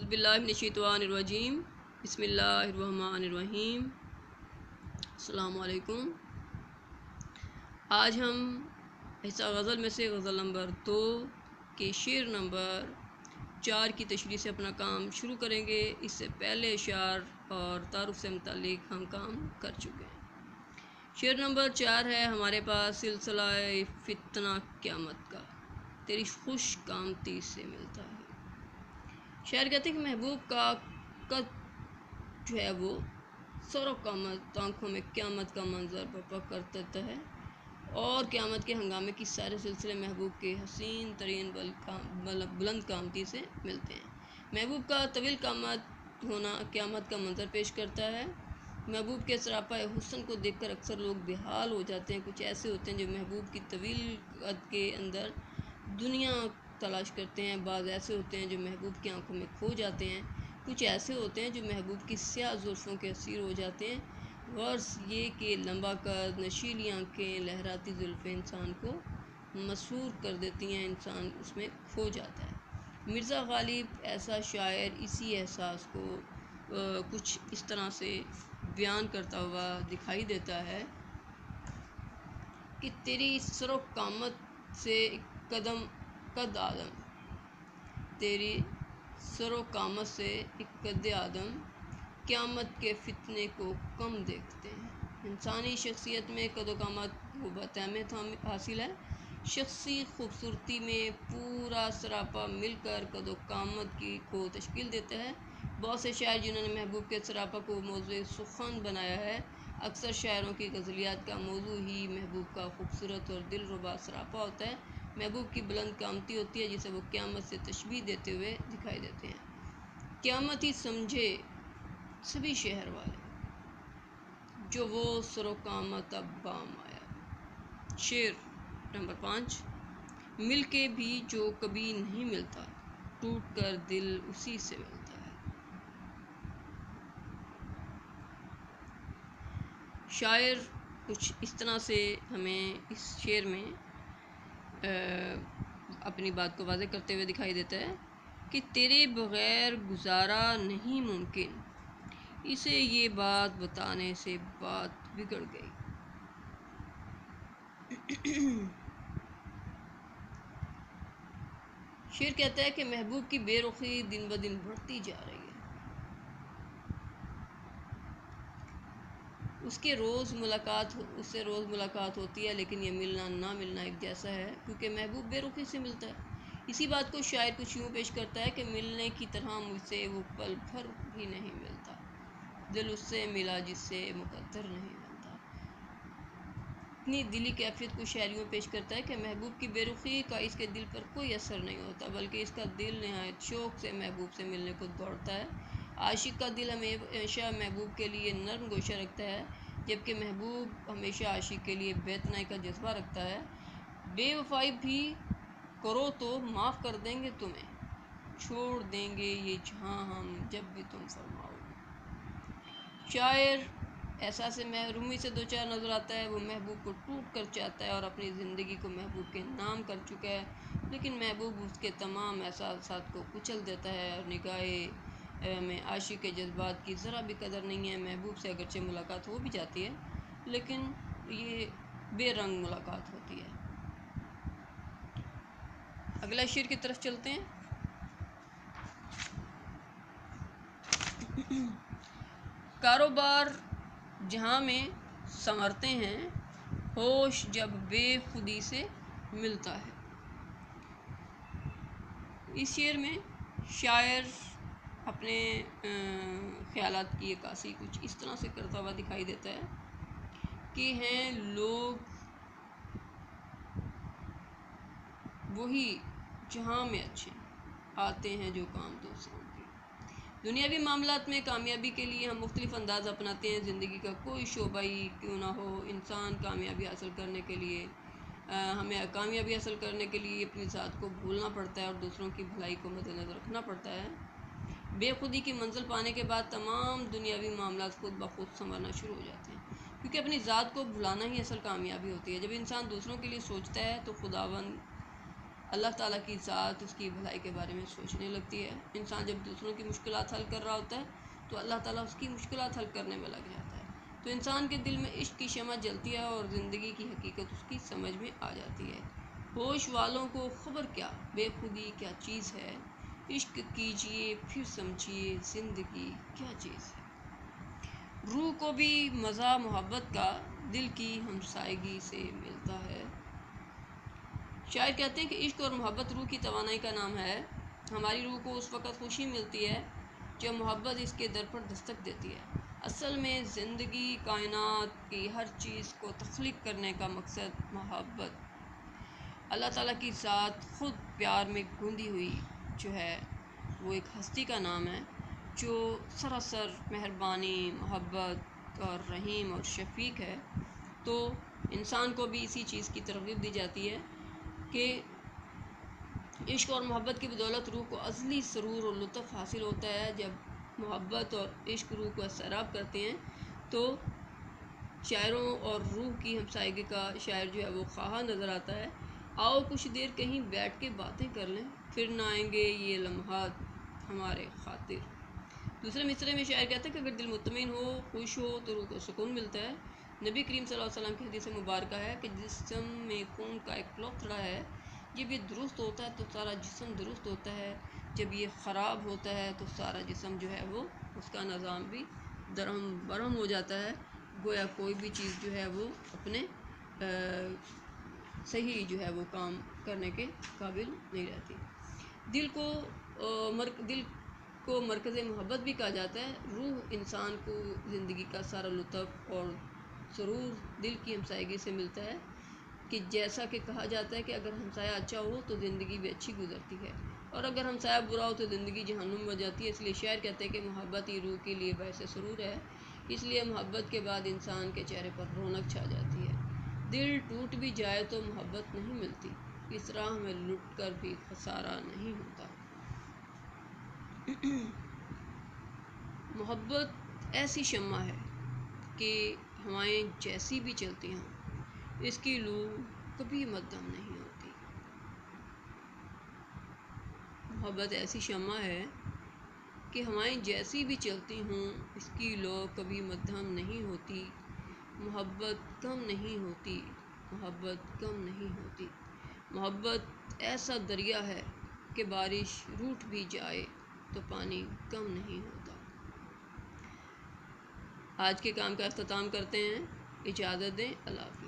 बिल्लाहि मिनश्शैतानिर्रजीम बिस्मिल्लाहिर्रहमानिर्रहीम। अस्सलामु अलैकुम। आज हम हिस्सा गज़ल में से गज़ल नंबर 2 के शेर नंबर 4 की तशरीह से अपना काम शुरू करेंगे। इससे पहले अशार और तारुफ से मुतालिक हम काम कर चुके हैं। शेर नंबर 4 है हमारे पास, सिलसिला फितना क़यामत का तेरी खुश कामती से मिलता है। शायर कहते हैं कि महबूब का कद जो है वो सरो क़यामत, आँखों में क़यामत का मंजर बर्पा कर देता है और क़यामत के हंगामे की सारे सिलसिले महबूब के हसीन तरीन बुलंद कामती से मिलते हैं। महबूब का तवील क़यामत होना क़यामत का मंजर पेश करता है। महबूब के सरापा हुस्न को देखकर अक्सर लोग बेहाल हो जाते हैं। कुछ ऐसे होते हैं जो महबूब की तवील कद के अंदर दुनिया तलाश करते हैं। बाज़ ऐसे होते हैं जो महबूब की आंखों में खो जाते हैं। कुछ ऐसे होते हैं जो महबूब की स्याह जुल्फ़ों के असीर हो जाते हैं। गर्ज ये कि लंबा कद, नशीली आँखें, लहराती जुल्फ़ें इंसान को मसरूर कर देती हैं, इंसान उसमें खो जाता है। मिर्ज़ा गालिब ऐसा शायर इसी एहसास को कुछ इस तरह से बयान करता हुआ दिखाई देता है कि तेरी सरो क़यामत से एक कदम कद आदम, तेरी सरो क़यामत से एक कद आदम, क़यामत के फितने को कम देखते हैं। इंसानी शख्सियत में कदो क़यामत क़ुव्वत अहमियत हासिल है। शख्सी खूबसूरती में पूरा सरापा मिलकर कदो क़यामत की को तश्कील देता है। बहुत से शायर जिन्होंने महबूब के सरापा को मौज़ूए सुख़न बनाया है, अक्सर शायरों की गज़लियात का मौजू ही महबूब का खूबसूरत और दिलरुबा सरापा होता है। महबूब की बुलंद कामती होती है जिसे वो क़यामत से तशबीह देते हुए दिखाई देते हैं। क़यामत ही समझे सभी शहर वाले, जो वो सरो क़यामत अब बाम आया। शेर नंबर 5, मिल के भी जो कभी नहीं मिलता, टूट कर दिल उसी से मिलता है। शायर कुछ इस तरह से हमें इस शेर में अपनी बात को वाज़ेह करते हुए दिखाई देता है कि तेरे बग़ैर गुजारा नहीं मुमकिन, इसे ये बात बताने से बात बिगड़ गई। शेर कहता है कि महबूब की बेरुखी दिन ब दिन बढ़ती जा रही है। उससे रोज़ मुलाकात होती है, लेकिन ये मिलना ना मिलना एक जैसा है, क्योंकि महबूब बेरुखी से मिलता है। इसी बात को शायर कुछ यूँ पेश करता है कि मिलने की तरह मुझसे वो पल भर भी नहीं मिलता, दिल उससे मिला जिससे मुकद्दर नहीं मिलता। अपनी दिली कैफियत को शायर यूँ पेश करता है कि महबूब की बेरुखी का इसके दिल पर कोई असर नहीं होता, बल्कि इसका दिल नहायत शौक़ से महबूब से मिलने को दौड़ता है। आशिक का दिल हमेशा महबूब के लिए नर्म गोशा रखता है, जबकि महबूब हमेशा आशिक के लिए बेतनाई का जज्बा रखता है। बेवफाई भी करो तो माफ़ कर देंगे तुम्हें, छोड़ देंगे ये जहाँ हम जब भी तुम फरमाओ। शायर एहसास महरूमी से दो चार नज़र आता है। वो महबूब को टूट कर चाहता है और अपनी ज़िंदगी को महबूब के नाम कर चुका है, लेकिन महबूब उसके तमाम एहसासात को कुचल देता है और निगाह में आशिक के जज्बात की ज़रा भी कदर नहीं है। महबूब से अगरचे मुलाकात हो भी जाती है, लेकिन ये बेरंग मुलाकात होती है। अगला शेर की तरफ चलते हैं। कारोबार जहाँ में संवरते हैं, होश जब बेखुदी से मिलता है। इस शेर में शायर अपने ख़यालात की अक्कासी कुछ इस तरह से करता हुआ दिखाई देता है कि हैं लोग वही जहाँ में अच्छे, आते हैं जो काम दूसरों के। दुनियावी मामलात में कामयाबी के लिए हम मुख्तलिफ़ अंदाज़ अपनाते हैं। ज़िंदगी का कोई शोबा ही क्यों ना हो, इंसान कामयाबी हासिल करने के लिए हमें कामयाबी हासिल करने के लिए अपनी ज़ात को भूलना पड़ता है और दूसरों की भलाई को मद्देनज़र रखना पड़ता है। बेखुदी की मंजिल पाने के बाद तमाम दुनियावी मामलात खुद ब खुद संवरना शुरू हो जाते हैं, क्योंकि अपनी ज़ात को भुलाना ही असल कामयाबी होती है। जब इंसान दूसरों के लिए सोचता है तो खुदावंद اللہ تعالیٰ کی ذات اس کی بھلائی کے بارے میں سوچنے لگتی ہے۔ انسان جب دوسروں کی مشکلات حل کر رہا ہوتا ہے تو اللہ تعالیٰ اس کی مشکلات حل کرنے میں لگ جاتا ہے۔ تو انسان کے دل میں عشق کی شمع جلتی ہے اور زندگی کی حقیقت اس کی سمجھ میں آ جاتی ہے۔ ہوش والوں کو خبر کیا بے خودی کیا چیز ہے، عشق کیجئے پھر سمجھیے زندگی کیا چیز ہے۔ روح کو بھی مزہ محبت کا دل کی ہمسائیگی سے ملتا ہے۔ شاعر کہتے ہیں کہ عشق اور محبت روح کی توانائی کا نام ہے۔ ہماری روح کو اس وقت خوشی ملتی ہے جب محبت اس کے در پر دستک دیتی ہے۔ اصل میں زندگی کائنات کی ہر چیز کو تخلیق کرنے کا مقصد محبت، اللہ تعالیٰ کی ذات خود پیار میں گندی ہوئی جو ہے وہ ایک ہستی کا نام ہے جو سراسر مہربانی، محبت اور رحیم اور شفیق ہے۔ تو انسان کو بھی اسی چیز کی ترغیب دی جاتی ہے کہ عشق اور محبت کی بدولت روح کو ازلی سرور اور لطف حاصل ہوتا ہے۔ جب محبت اور عشق روح کو سیراب کرتے ہیں تو شاعروں اور روح کی ہمسائیگی کا شاعر جو ہے وہ خواہاں نظر آتا ہے۔ آؤ کچھ دیر کہیں بیٹھ کے باتیں کر لیں، پھر نہ آئیں گے یہ لمحات ہمارے خاطر۔ دوسرے مصرعے میں شاعر کہتا ہے کہ اگر دل مطمئن ہو، خوش ہو تو روح کو سکون ملتا ہے۔ نبی کریم صلی اللہ علیہ وسلم کی حدیث مبارکہ ہے کہ جسم میں خون کا ایک لوتھڑا ہے، جب یہ درست ہوتا ہے تو سارا جسم درست ہوتا ہے، جب یہ خراب ہوتا ہے تو سارا جسم جو ہے وہ اس کا نظام بھی درہم برہم ہو جاتا ہے، گویا کوئی بھی چیز جو ہے وہ اپنے صحیح جو ہے وہ کام کرنے کے قابل نہیں رہتی۔ دل کو مرکز محبت بھی کہا جاتا ہے۔ روح انسان کو زندگی کا سارا لطف اور سرور دل کی ہمسائیگی سے ملتا ہے، کہ جیسا کہ کہا جاتا ہے کہ اگر ہمسایہ اچھا ہو تو زندگی بھی اچھی گزرتی ہے، اور اگر ہمسایہ برا ہو تو زندگی جہنم بن جاتی ہے۔ اس لیے شاعر کہتے ہیں کہ محبت ہی روح کے لیے باعث سرور ہے، اس لیے محبت کے بعد انسان کے چہرے پر رونق چھا جاتی ہے۔ دل ٹوٹ بھی جائے تو محبت نہیں ملتی، اس راہ میں لٹ کر بھی خسارہ نہیں ہوتا۔ محبت ایسی شمع ہے کہ ہوائیں جیسی بھی چلتی ہوں اس کی لو کبھی مدھم نہیں ہوتی۔ محبت ایسی شمع ہے کہ ہوائیں جیسی بھی چلتی ہوں اس کی لو کبھی مدھم نہیں ہوتی۔ محبت کم نہیں ہوتی، محبت کم نہیں ہوتی۔ محبت ایسا دریا ہے کہ بارش روٹھ بھی جائے تو پانی کم نہیں ہوتا۔ آج کے کام کا اختتام کرتے ہیں، اجازت دیں، اللہ حافظ۔